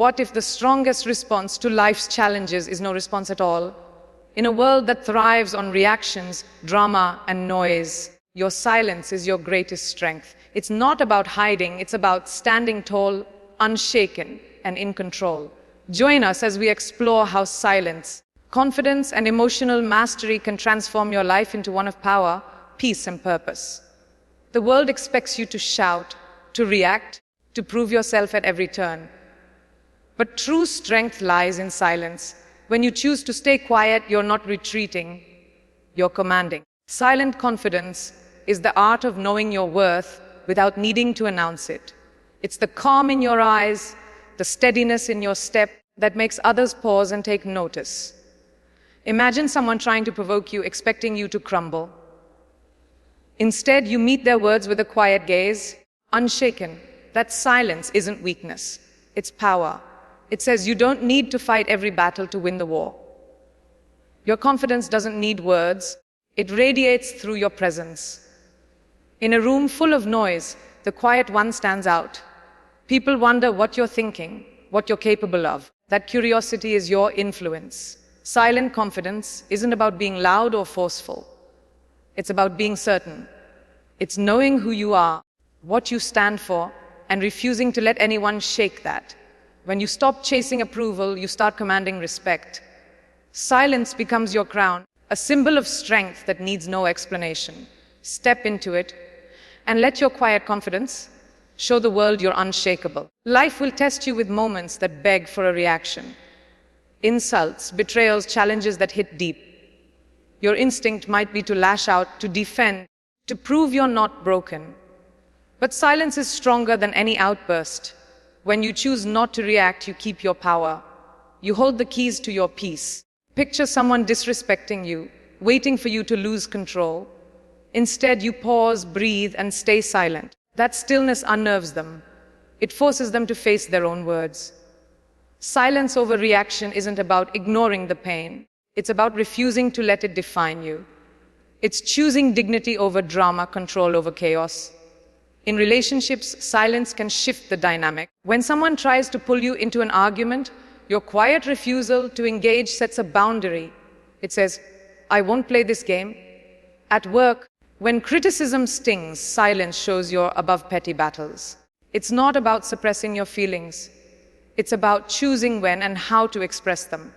What if the strongest response to life's challenges is no response at all? In a world that thrives on reactions, drama, and noise, your silence is your greatest strength. It's not about hiding, it's about standing tall, unshaken, and in control. Join us as we explore how silence, confidence, and emotional mastery can transform your life into one of power, peace, and purpose. The world expects you to shout, to react, to prove yourself at every turn. But true strength lies in silence. When you choose to stay quiet, you're not retreating, you're commanding. Silent confidence is the art of knowing your worth without needing to announce it. It's the calm in your eyes, the steadiness in your step that makes others pause and take notice. Imagine someone trying to provoke you, expecting you to crumble. Instead, you meet their words with a quiet gaze, unshaken. That silence isn't weakness, it's power. It says you don't need to fight every battle to win the war. Your confidence doesn't need words, it radiates through your presence. In a room full of noise, the quiet one stands out. People wonder what you're thinking, what you're capable of. That curiosity is your influence. Silent confidence isn't about being loud or forceful. It's about being certain. It's knowing who you are, what you stand for, and refusing to let anyone shake that. When you stop chasing approval, you start commanding respect. Silence becomes your crown, a symbol of strength that needs no explanation. Step into it and let your quiet confidence show the world you're unshakable. Life will test you with moments that beg for a reaction. Insults, betrayals, challenges that hit deep. Your instinct might be to lash out, to defend, to prove you're not broken. But silence is stronger than any outburst. When you choose not to react, you keep your power. You hold the keys to your peace. Picture someone disrespecting you, waiting for you to lose control. Instead, you pause, breathe, and stay silent. That stillness unnerves them. It forces them to face their own words. Silence over reaction isn't about ignoring the pain. It's about refusing to let it define you. It's choosing dignity over drama, control over chaos. In relationships, silence can shift the dynamic. When someone tries to pull you into an argument, your quiet refusal to engage sets a boundary. It says, I won't play this game. At work, when criticism stings, silence shows you're above petty battles. It's not about suppressing your feelings. It's about choosing when and how to express them.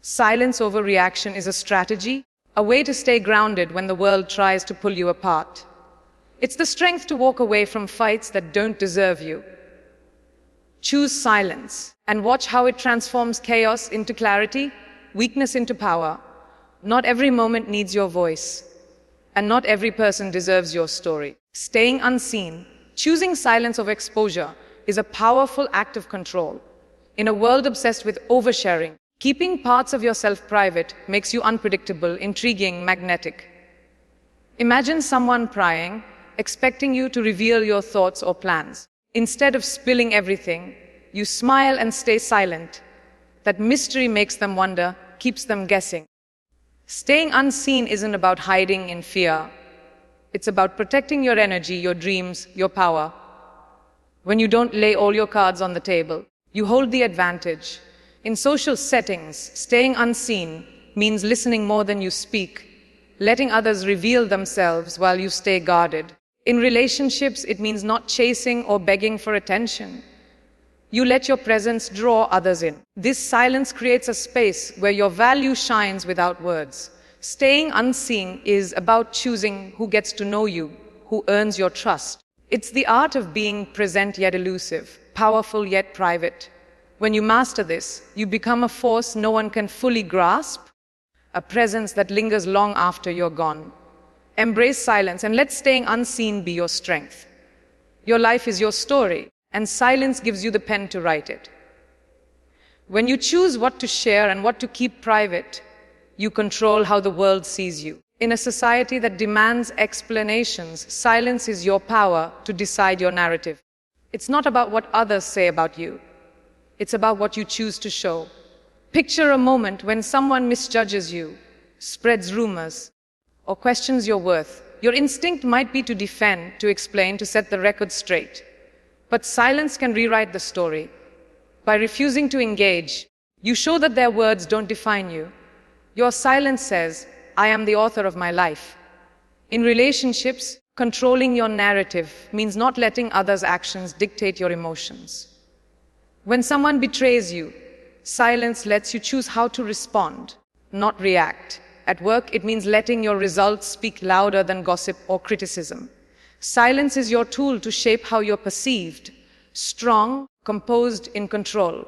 Silence over reaction is a strategy, a way to stay grounded when the world tries to pull you apart. It's the strength to walk away from fights that don't deserve you. Choose silence and watch how it transforms chaos into clarity, weakness into power. Not every moment needs your voice, and not every person deserves your story. Staying unseen, choosing silence over exposure, is a powerful act of control. In a world obsessed with oversharing, keeping parts of yourself private makes you unpredictable, intriguing, magnetic. Imagine someone prying, expecting you to reveal your thoughts or plans. Instead of spilling everything, you smile and stay silent. That mystery makes them wonder, keeps them guessing. Staying unseen isn't about hiding in fear. It's about protecting your energy, your dreams, your power. When you don't lay all your cards on the table, you hold the advantage. In social settings, staying unseen means listening more than you speak, letting others reveal themselves while you stay guarded. In relationships, it means not chasing or begging for attention. You let your presence draw others in. This silence creates a space where your value shines without words. Staying unseen is about choosing who gets to know you, who earns your trust. It's the art of being present yet elusive, powerful yet private. When you master this, you become a force no one can fully grasp, a presence that lingers long after you're gone. Embrace silence and let staying unseen be your strength. Your life is your story, and silence gives you the pen to write it. When you choose what to share and what to keep private, you control how the world sees you. In a society that demands explanations, silence is your power to decide your narrative. It's not about what others say about you. It's about what you choose to show. Picture a moment when someone misjudges you, spreads rumors, or questions your worth. Your instinct might be to defend, to explain, to set the record straight. But silence can rewrite the story. By refusing to engage, you show that their words don't define you. Your silence says, I am the author of my life. In relationships, controlling your narrative means not letting others' actions dictate your emotions. When someone betrays you, silence lets you choose how to respond, not react. At work, it means letting your results speak louder than gossip or criticism. Silence is your tool to shape how you're perceived, strong, composed, in control.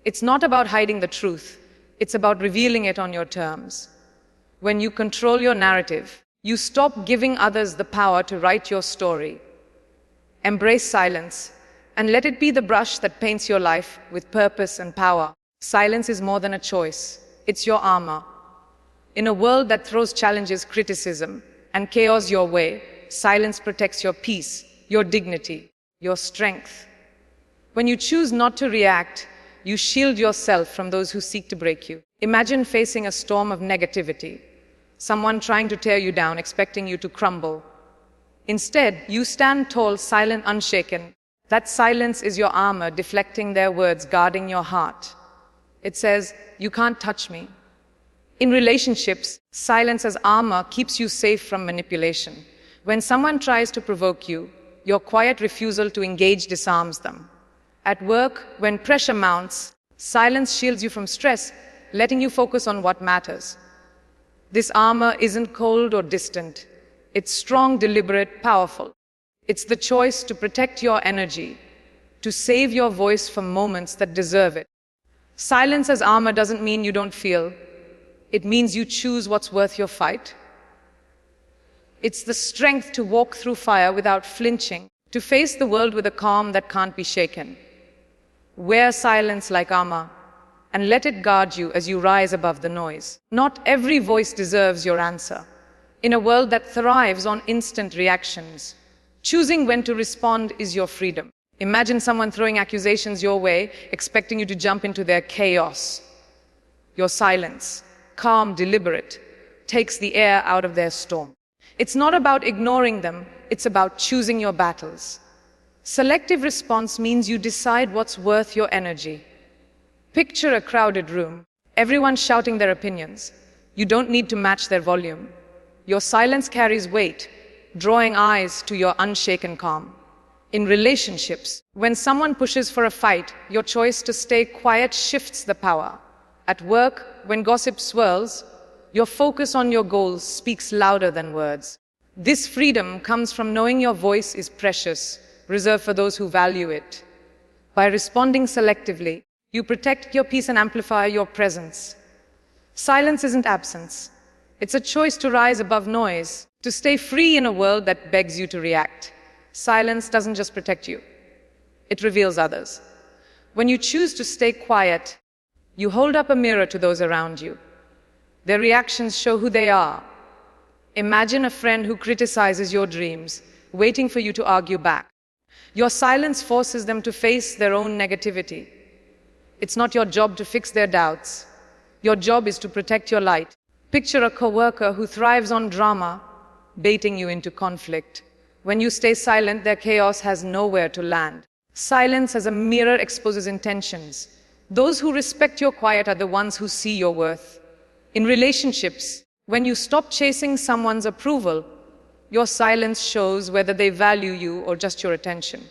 It's not about hiding the truth. It's about revealing it on your terms. When you control your narrative, you stop giving others the power to write your story. Embrace silence and let it be the brush that paints your life with purpose and power. Silence is more than a choice. It's your armor. In a world that throws challenges, criticism, and chaos your way, silence protects your peace, your dignity, your strength. When you choose not to react, you shield yourself from those who seek to break you. Imagine facing a storm of negativity, someone trying to tear you down, expecting you to crumble. Instead, you stand tall, silent, unshaken. That silence is your armor, deflecting their words, guarding your heart. It says, you can't touch me. In relationships, silence as armor keeps you safe from manipulation. When someone tries to provoke you, your quiet refusal to engage disarms them. At work, when pressure mounts, silence shields you from stress, letting you focus on what matters. This armor isn't cold or distant. It's strong, deliberate, powerful. It's the choice to protect your energy, to save your voice for moments that deserve it. Silence as armor doesn't mean you don't feel. It means you choose what's worth your fight. It's the strength to walk through fire without flinching, to face the world with a calm that can't be shaken. Wear silence like armor, and let it guard you as you rise above the noise. Not every voice deserves your answer. In a world that thrives on instant reactions, choosing when to respond is your freedom. Imagine someone throwing accusations your way, expecting you to jump into their chaos. Your silence, calm, deliberate, takes the air out of their storm. It's not about ignoring them, it's about choosing your battles. Selective response means you decide what's worth your energy. Picture a crowded room, everyone shouting their opinions. You don't need to match their volume. Your silence carries weight, drawing eyes to your unshaken calm. In relationships, when someone pushes for a fight, your choice to stay quiet shifts the power. At work, when gossip swirls, your focus on your goals speaks louder than words. This freedom comes from knowing your voice is precious, reserved for those who value it. By responding selectively, you protect your peace and amplify your presence. Silence isn't absence. It's a choice to rise above noise, to stay free in a world that begs you to react. Silence doesn't just protect you. It reveals others. When you choose to stay quiet, you hold up a mirror to those around you. Their reactions show who they are. Imagine a friend who criticizes your dreams, waiting for you to argue back. Your silence forces them to face their own negativity. It's not your job to fix their doubts. Your job is to protect your light. Picture a coworker who thrives on drama, baiting you into conflict. When you stay silent, their chaos has nowhere to land. Silence as a mirror exposes intentions. Those who respect your quiet are the ones who see your worth. In relationships, when you stop chasing someone's approval, your silence shows whether they value you or just your attention.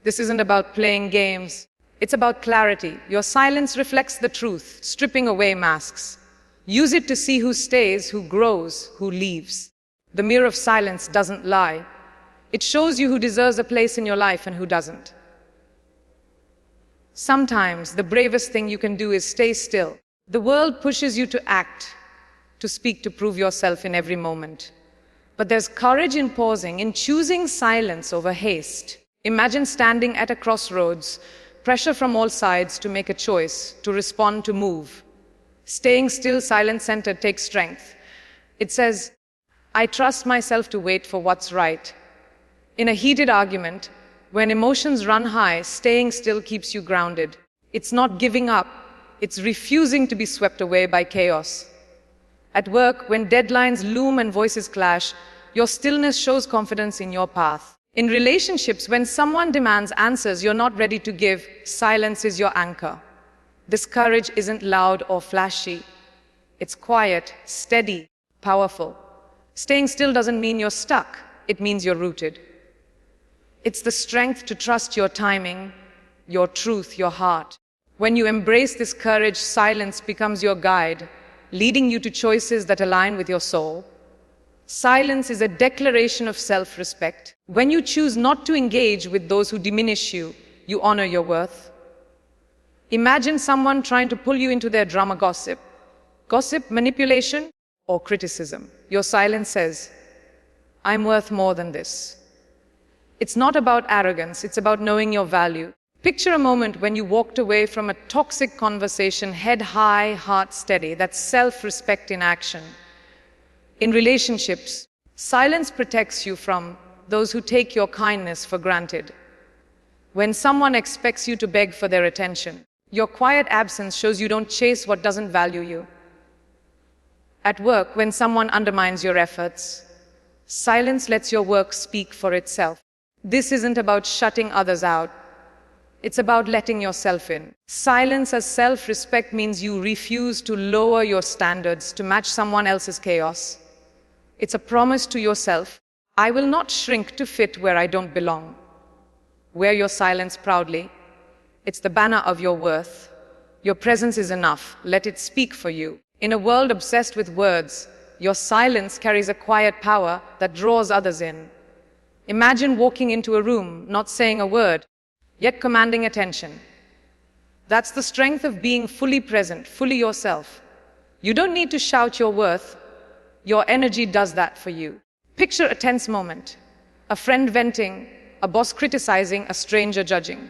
This isn't about playing games. It's about clarity. Your silence reflects the truth, stripping away masks. Use it to see who stays, who grows, who leaves. The mirror of silence doesn't lie. It shows you who deserves a place in your life and who doesn't. Sometimes the bravest thing you can do is stay still. The world pushes you to act, to speak, to prove yourself in every moment. But there's courage in pausing, in choosing silence over haste. Imagine standing at a crossroads, pressure from all sides to make a choice, to respond, to move. Staying still, silence-centered, takes strength. It says, I trust myself to wait for what's right. In a heated argument, when emotions run high, staying still keeps you grounded. It's not giving up, it's refusing to be swept away by chaos. At work, when deadlines loom and voices clash, your stillness shows confidence in your path. In relationships, when someone demands answers you're not ready to give, silence is your anchor. This courage isn't loud or flashy. It's quiet, steady, powerful. Staying still doesn't mean you're stuck. It means you're rooted. It's the strength to trust your timing, your truth, your heart. When you embrace this courage, silence becomes your guide, leading you to choices that align with your soul. Silence is a declaration of self-respect. When you choose not to engage with those who diminish you, you honor your worth. Imagine someone trying to pull you into their drama gossip. Gossip, manipulation, or criticism. Your silence says, I'm worth more than this. It's not about arrogance, it's about knowing your value. Picture a moment when you walked away from a toxic conversation, head high, heart steady. That's self-respect in action. In relationships, silence protects you from those who take your kindness for granted. When someone expects you to beg for their attention, your quiet absence shows you don't chase what doesn't value you. At work, when someone undermines your efforts, silence lets your work speak for itself. This isn't about shutting others out. It's about letting yourself in. Silence as self-respect means you refuse to lower your standards to match someone else's chaos. It's a promise to yourself, I will not shrink to fit where I don't belong. Wear your silence proudly. It's the banner of your worth. Your presence is enough. Let it speak for you. In a world obsessed with words, your silence carries a quiet power that draws others in. Imagine walking into a room, not saying a word, yet commanding attention. That's the strength of being fully present, fully yourself. You don't need to shout your worth. Your energy does that for you. Picture a tense moment. A friend venting, a boss criticizing, a stranger judging.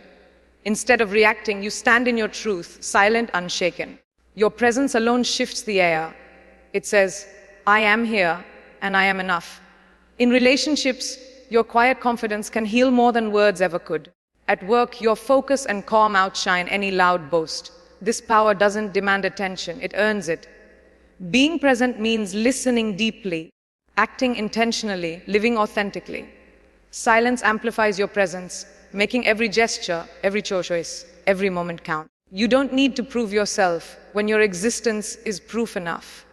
Instead of reacting, you stand in your truth, silent, unshaken. Your presence alone shifts the air. It says, I am here and I am enough. In relationships, your quiet confidence can heal more than words ever could. At work, your focus and calm outshine any loud boast. This power doesn't demand attention, it earns it. Being present means listening deeply, acting intentionally, living authentically. Silence amplifies your presence, making every gesture, every choice, every moment count. You don't need to prove yourself when your existence is proof enough.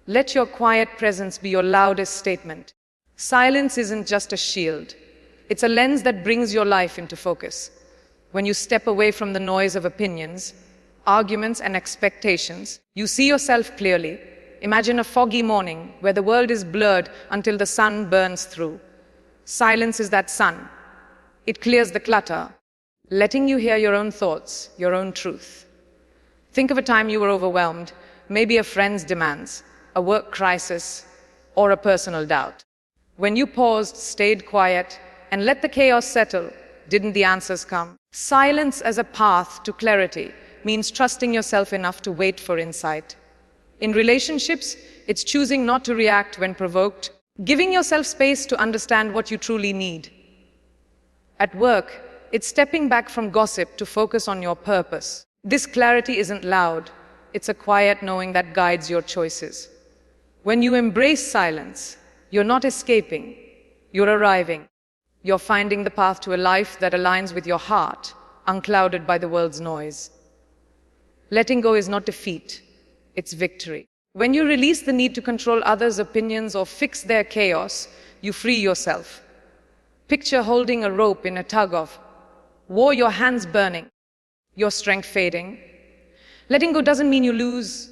Let your quiet presence be your loudest statement. Silence isn't just a shield. It's a lens that brings your life into focus. When you step away from the noise of opinions, arguments, and expectations, you see yourself clearly. Imagine a foggy morning where the world is blurred until the sun burns through. Silence is that sun. It clears the clutter, letting you hear your own thoughts, your own truth. Think of a time you were overwhelmed, maybe a friend's demands, a work crisis, or a personal doubt. When you paused, stayed quiet, and let the chaos settle, didn't the answers come? Silence as a path to clarity means trusting yourself enough to wait for insight. In relationships, it's choosing not to react when provoked, giving yourself space to understand what you truly need. At work, it's stepping back from gossip to focus on your purpose. This clarity isn't loud, it's a quiet knowing that guides your choices. When you embrace silence, you're not escaping, you're arriving. You're finding the path to a life that aligns with your heart, unclouded by the world's noise. Letting go is not defeat, it's victory. When you release the need to control others' opinions or fix their chaos, you free yourself. Picture holding a rope in a tug-of war, your hands burning, your strength fading. Letting go doesn't mean you lose.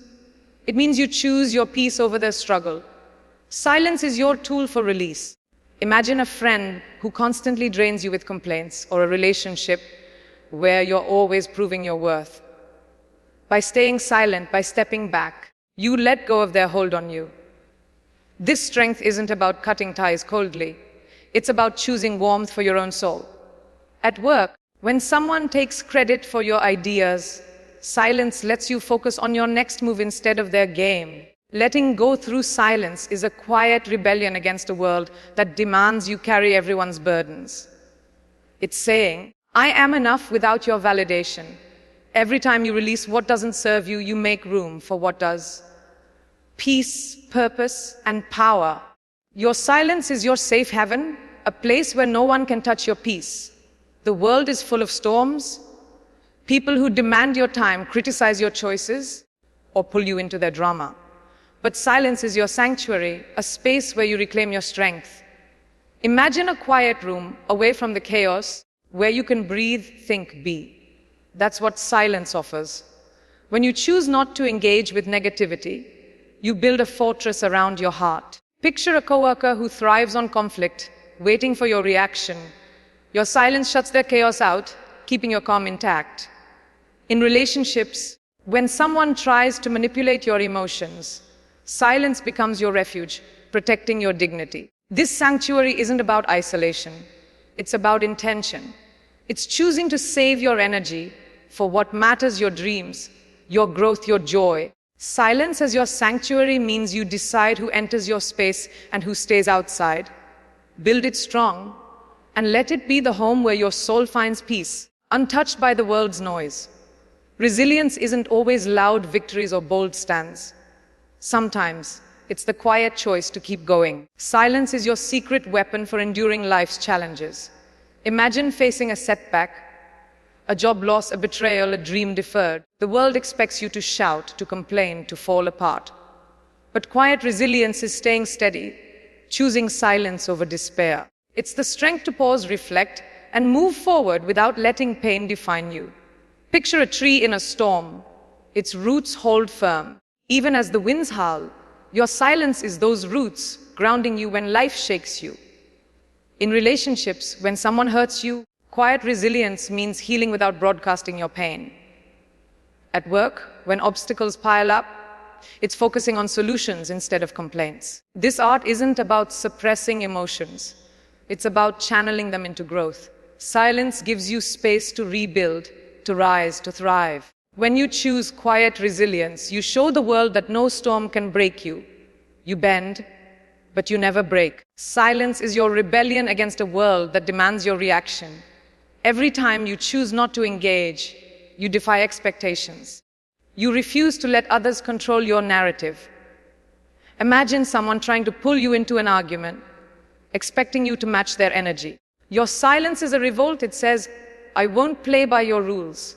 It means you choose your peace over the struggle. Silence is your tool for release. Imagine a friend who constantly drains you with complaints, or a relationship where you're always proving your worth. By staying silent, by stepping back, you let go of their hold on you. This strength isn't about cutting ties coldly. It's about choosing warmth for your own soul. At work, when someone takes credit for your ideas, silence lets you focus on your next move instead of their game. Letting go through silence is a quiet rebellion against a world that demands you carry everyone's burdens. It's saying, I am enough without your validation. Every time you release what doesn't serve you, you make room for what does. Peace, purpose, and power. Your silence is your safe haven, a place where no one can touch your peace. The world is full of storms, people who demand your time, criticize your choices, or pull you into their drama. But silence is your sanctuary, a space where you reclaim your strength. Imagine a quiet room away from the chaos where you can breathe, think, be. That's what silence offers. When you choose not to engage with negativity, you build a fortress around your heart. Picture a coworker who thrives on conflict, waiting for your reaction. Your silence shuts their chaos out, keeping your calm intact. In relationships, when someone tries to manipulate your emotions, silence becomes your refuge, protecting your dignity. This sanctuary isn't about isolation. It's about intention. It's choosing to save your energy for what matters: your dreams, your growth, your joy. Silence as your sanctuary means you decide who enters your space and who stays outside. Build it strong and let it be the home where your soul finds peace, untouched by the world's noise. Resilience isn't always loud victories or bold stands. Sometimes it's the quiet choice to keep going. Silence is your secret weapon for enduring life's challenges. Imagine facing a setback, a job loss, a betrayal, a dream deferred. The world expects you to shout, to complain, to fall apart. But quiet resilience is staying steady, choosing silence over despair. It's the strength to pause, reflect, and move forward without letting pain define you. Picture a tree in a storm. Its roots hold firm. Even as the winds howl, your silence is those roots grounding you when life shakes you. In relationships, when someone hurts you, quiet resilience means healing without broadcasting your pain. At work, when obstacles pile up, it's focusing on solutions instead of complaints. This art isn't about suppressing emotions. It's about channeling them into growth. Silence gives you space to rebuild, to rise, to thrive. When you choose quiet resilience, you show the world that no storm can break you. You bend, but you never break. Silence is your rebellion against a world that demands your reaction. Every time you choose not to engage, you defy expectations. You refuse to let others control your narrative. Imagine someone trying to pull you into an argument, expecting you to match their energy. Your silence is a revolt. It says, I won't play by your rules.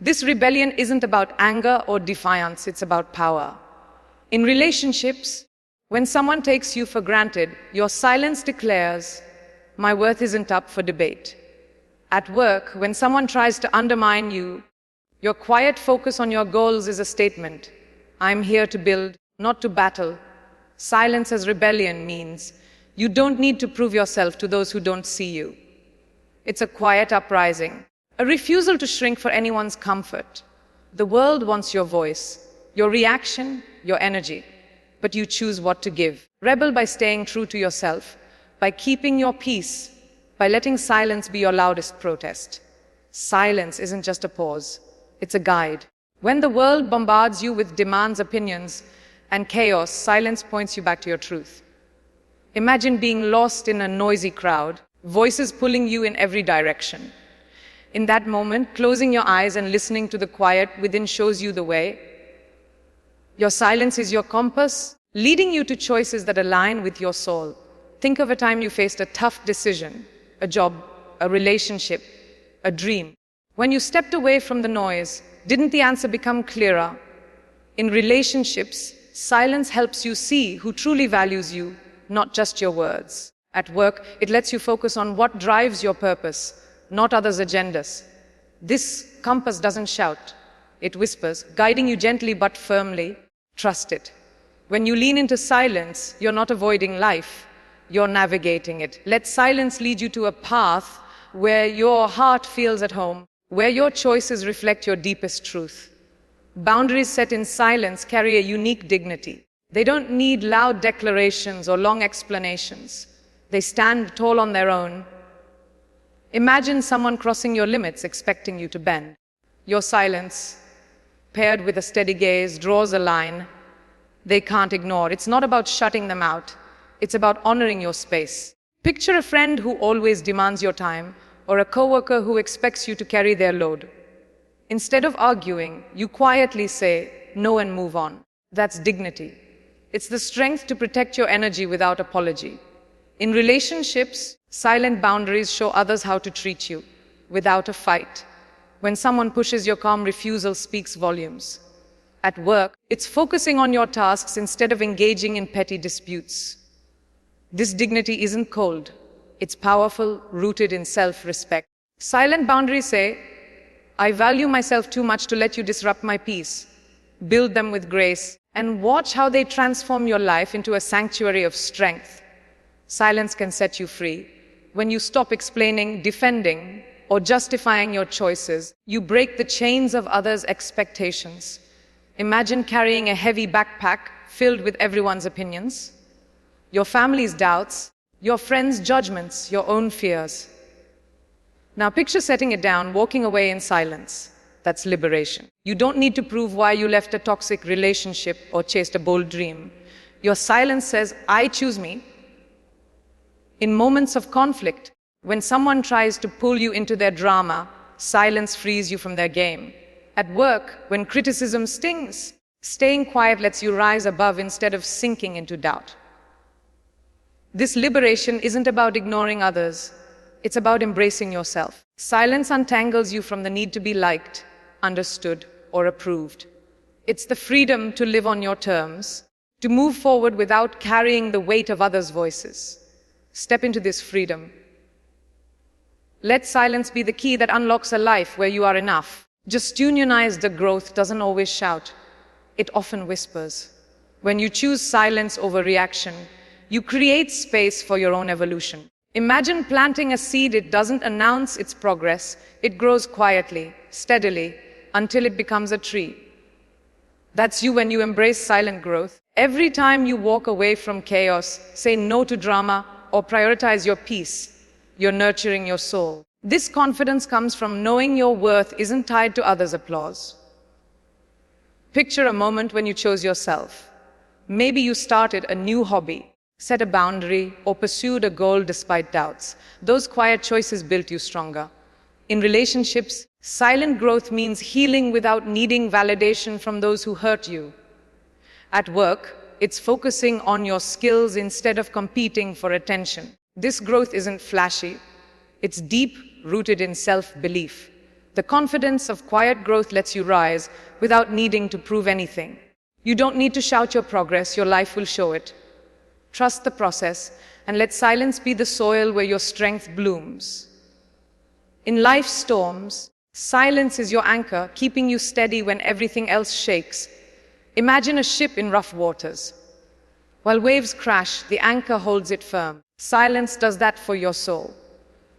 This rebellion isn't about anger or defiance, it's about power. In relationships, when someone takes you for granted, your silence declares, my worth isn't up for debate. At work, when someone tries to undermine you, your quiet focus on your goals is a statement. I'm here to build, not to battle. Silence as rebellion means you don't need to prove yourself to those who don't see you. It's a quiet uprising, a refusal to shrink for anyone's comfort. The world wants your voice, your reaction, your energy, but you choose what to give. Rebel by staying true to yourself, by keeping your peace, by letting silence be your loudest protest. Silence isn't just a pause, it's a guide. When the world bombards you with demands, opinions, and chaos, silence points you back to your truth. Imagine being lost in a noisy crowd, voices pulling you in every direction. In that moment, closing your eyes and listening to the quiet within shows you the way. Your silence is your compass, leading you to choices that align with your soul. Think of a time you faced a tough decision, a job, a relationship, a dream. When you stepped away from the noise, didn't the answer become clearer? In relationships, silence helps you see who truly values you, not just your words. At work, it lets you focus on what drives your purpose, not others' agendas. This compass doesn't shout, it whispers, guiding you gently but firmly. Trust it. When you lean into silence, you're not avoiding life, you're navigating it. Let silence lead you to a path where your heart feels at home, where your choices reflect your deepest truth. Boundaries set in silence carry a unique dignity. They don't need loud declarations or long explanations. They stand tall on their own. Imagine someone crossing your limits, expecting you to bend. Your silence, paired with a steady gaze, draws a line they can't ignore. It's not about shutting them out. It's about honoring your space. Picture a friend who always demands your time, or a coworker who expects you to carry their load. Instead of arguing, you quietly say no and move on. That's dignity. It's the strength to protect your energy without apology. In relationships, Silent boundaries show others how to treat you without a fight. When someone pushes your calm refusal speaks volumes. At work, it's focusing on your tasks instead of engaging in petty disputes. This dignity isn't cold. It's powerful, rooted in self-respect. Silent boundaries say, I value myself too much to let you disrupt my peace. Build them with grace, and watch how they transform your life into a sanctuary of strength. Silence can set you free. When you stop explaining, defending, or justifying your choices, you break the chains of others' expectations. Imagine carrying a heavy backpack filled with everyone's opinions, your family's doubts, your friends' judgments, your own fears. Now picture setting it down, walking away in silence. That's liberation. You don't need to prove why you left a toxic relationship or chased a bold dream. Your silence says, I choose me. In moments of conflict, when someone tries to pull you into their drama, silence frees you from their game. At work, when criticism stings, staying quiet lets you rise above instead of sinking into doubt. This liberation isn't about ignoring others. It's about embracing yourself. Silence untangles you from the need to be liked, understood, or approved. It's the freedom to live on your terms, to move forward without carrying the weight of others' voices. Step into this freedom. Let silence be the key that unlocks a life where you are enough. Just unionize the growth doesn't always shout. It often whispers. When you choose silence over reaction, you create space for your own evolution. Imagine planting a seed. It doesn't announce its progress. It grows quietly, steadily, until it becomes a tree. That's you when you embrace silent growth. Every time you walk away from chaos, say no to drama, or prioritize your peace, you're nurturing your soul. This confidence comes from knowing your worth isn't tied to others' applause. Picture a moment when you chose yourself. Maybe you started a new hobby, set a boundary, or pursued a goal despite doubts. Those quiet choices built you stronger. In relationships, silent growth means healing without needing validation from those who hurt you. At work, it's focusing on your skills instead of competing for attention. This growth isn't flashy. It's deep, rooted in self-belief. The confidence of quiet growth lets you rise without needing to prove anything. You don't need to shout your progress. Your life will show it. Trust the process and let silence be the soil where your strength blooms. In life's storms, silence is your anchor, keeping you steady when everything else shakes. Imagine a ship in rough waters. While waves crash, the anchor holds it firm. Silence does that for your soul.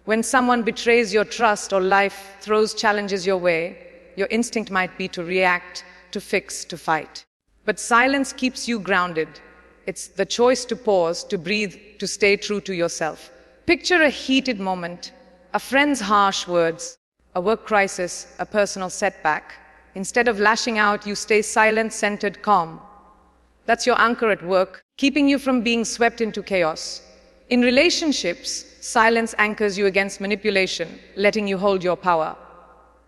When someone betrays your trust or life throws challenges your way, your instinct might be to react, to fix, to fight. But silence keeps you grounded. It's the choice to pause, to breathe, to stay true to yourself. Picture a heated moment, a friend's harsh words, a work crisis, a personal setback. Instead of lashing out, you stay silent, centered, calm. That's your anchor at work, keeping you from being swept into chaos. In relationships, silence anchors you against manipulation, letting you hold your power.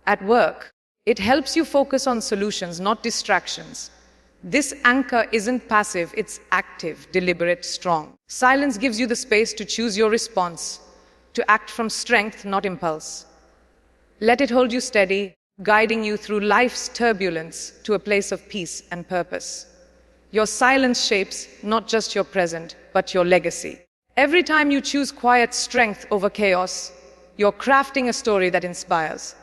At work, it helps you focus on solutions, not distractions. This anchor isn't passive, it's active, deliberate, strong. Silence gives you the space to choose your response, to act from strength, not impulse. Let it hold you steady, guiding you through life's turbulence to a place of peace and purpose. Your silence shapes not just your present, but your legacy. Every time you choose quiet strength over chaos, you're crafting a story that inspires.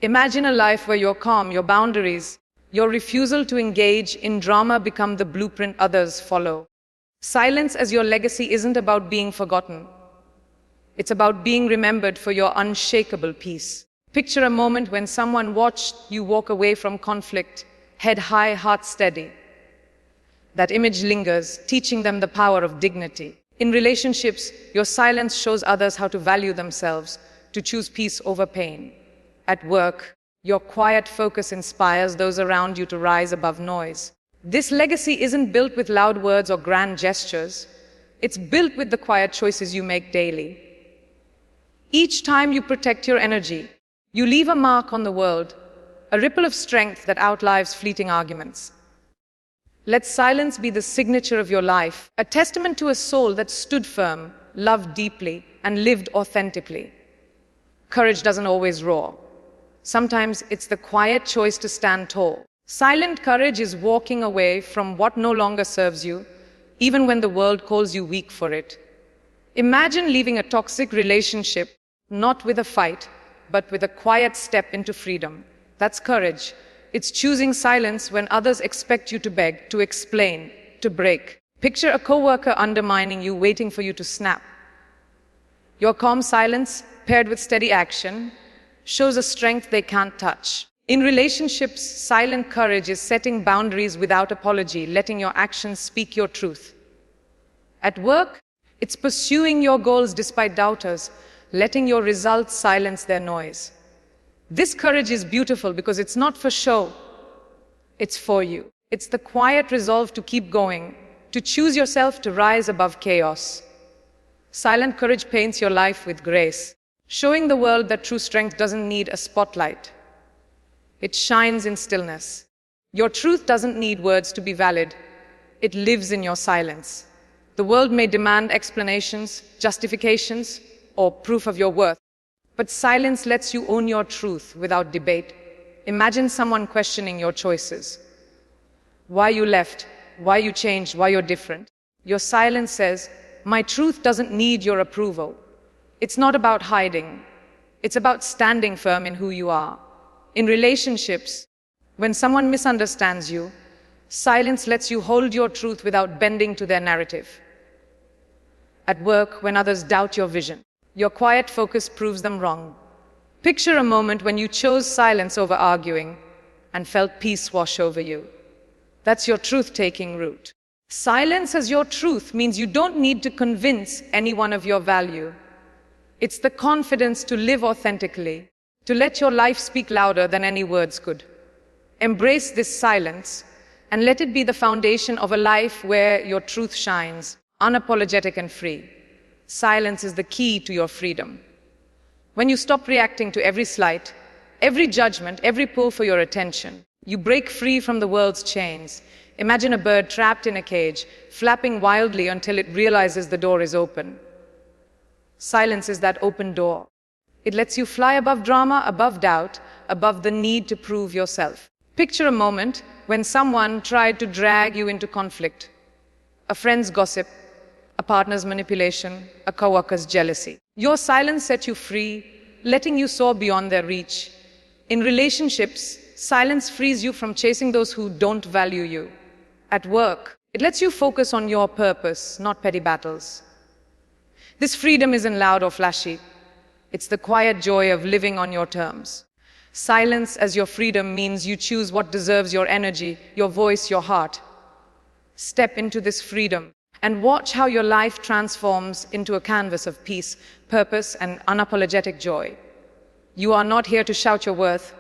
Imagine a life where you're calm, your boundaries, your refusal to engage in drama become the blueprint others follow. Silence as your legacy isn't about being forgotten. It's about being remembered for your unshakable peace. Picture a moment when someone watched you walk away from conflict, head high, heart steady. That image lingers, teaching them the power of dignity. In relationships, your silence shows others how to value themselves, to choose peace over pain. At work, your quiet focus inspires those around you to rise above noise. This legacy isn't built with loud words or grand gestures. It's built with the quiet choices you make daily. Each time you protect your energy, you leave a mark on the world, a ripple of strength that outlives fleeting arguments. Let silence be the signature of your life, a testament to a soul that stood firm, loved deeply, and lived authentically. Courage doesn't always roar. Sometimes it's the quiet choice to stand tall. Silent courage is walking away from what no longer serves you, even when the world calls you weak for it. Imagine leaving a toxic relationship, not with a fight, but with a quiet step into freedom. That's courage. It's choosing silence when others expect you to beg, to explain, to break. Picture a coworker undermining you, waiting for you to snap. Your calm silence, paired with steady action, shows a strength they can't touch. In relationships, silent courage is setting boundaries without apology, letting your actions speak your truth. At work, it's pursuing your goals despite doubters, letting your results silence their noise. This courage is beautiful because it's not for show, it's for you. It's the quiet resolve to keep going, to choose yourself, to rise above chaos. Silent courage paints your life with grace, showing the world that true strength doesn't need a spotlight. It shines in stillness. Your truth doesn't need words to be valid. It lives in your silence. The world may demand explanations, justifications, or proof of your worth, but silence lets you own your truth without debate. Imagine someone questioning your choices. Why you left, why you changed, why you're different. Your silence says, my truth doesn't need your approval. It's not about hiding. It's about standing firm in who you are. In relationships, when someone misunderstands you, silence lets you hold your truth without bending to their narrative. At work, when others doubt your vision, your quiet focus proves them wrong. Picture a moment when you chose silence over arguing and felt peace wash over you. That's your truth taking root. Silence as your truth means you don't need to convince anyone of your value. It's the confidence to live authentically, to let your life speak louder than any words could. Embrace this silence and let it be the foundation of a life where your truth shines, unapologetic and free. Silence is the key to your freedom. When you stop reacting to every slight, every judgment, every pull for your attention, you break free from the world's chains. Imagine a bird trapped in a cage, flapping wildly until it realizes the door is open. Silence is that open door. It lets you fly above drama, above doubt, above the need to prove yourself. Picture a moment when someone tried to drag you into conflict. A friend's gossip, a partner's manipulation, a coworker's jealousy. Your silence set you free, letting you soar beyond their reach. In relationships, silence frees you from chasing those who don't value you. At work, it lets you focus on your purpose, not petty battles. This freedom isn't loud or flashy. It's the quiet joy of living on your terms. Silence as your freedom means you choose what deserves your energy, your voice, your heart. Step into this freedom and watch how your life transforms into a canvas of peace, purpose, and unapologetic joy. You are not here to shout your worth.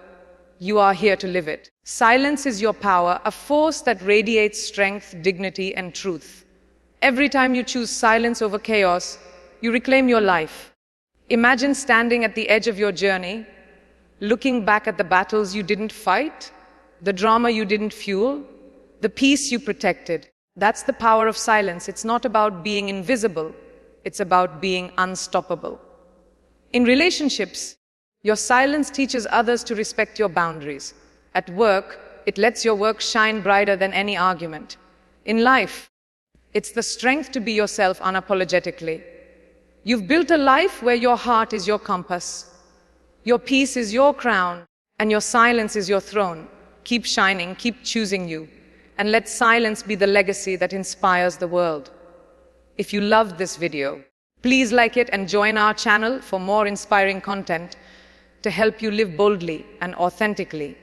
You are here to live it. Silence is your power, a force that radiates strength, dignity, and truth. Every time you choose silence over chaos, you reclaim your life. Imagine standing at the edge of your journey, looking back at the battles you didn't fight, the drama you didn't fuel, the peace you protected. That's the power of silence. It's not about being invisible. It's about being unstoppable. In relationships, your silence teaches others to respect your boundaries. At work, it lets your work shine brighter than any argument. In life, it's the strength to be yourself unapologetically. You've built a life where your heart is your compass, your peace is your crown, and your silence is your throne. Keep shining, keep choosing you, and let silence be the legacy that inspires the world. If you loved this video, please like it and join our channel for more inspiring content to help you live boldly and authentically.